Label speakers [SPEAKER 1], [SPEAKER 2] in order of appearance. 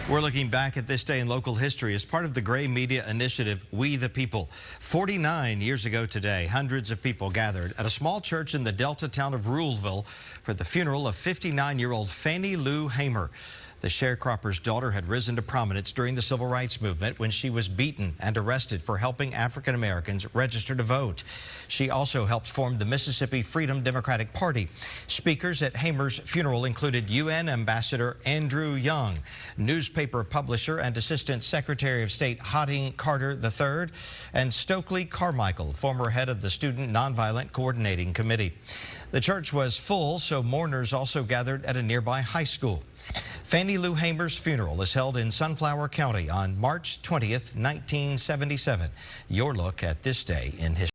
[SPEAKER 1] We're looking back at this day in local history as part of the Gray Media initiative, We the People. 49 years ago today, hundreds of people gathered at a small church in the Delta town of Ruleville for the funeral of 59-year-old Fannie Lou Hamer. The sharecropper's daughter had risen to prominence during the civil rights movement when she was beaten and arrested for helping African Americans register to vote. She also helped form the Mississippi Freedom Democratic Party. Speakers at Hamer's funeral included UN Ambassador Andrew Young, newspaper publisher and Assistant Secretary of State Hotting Carter III, and Stokely Carmichael, former head of the Student Nonviolent Coordinating Committee. The church was full, so mourners also gathered at a nearby high school. Fannie Lou Hamer's funeral is held in Sunflower County on March 20th, 1977. Your look at this day in history.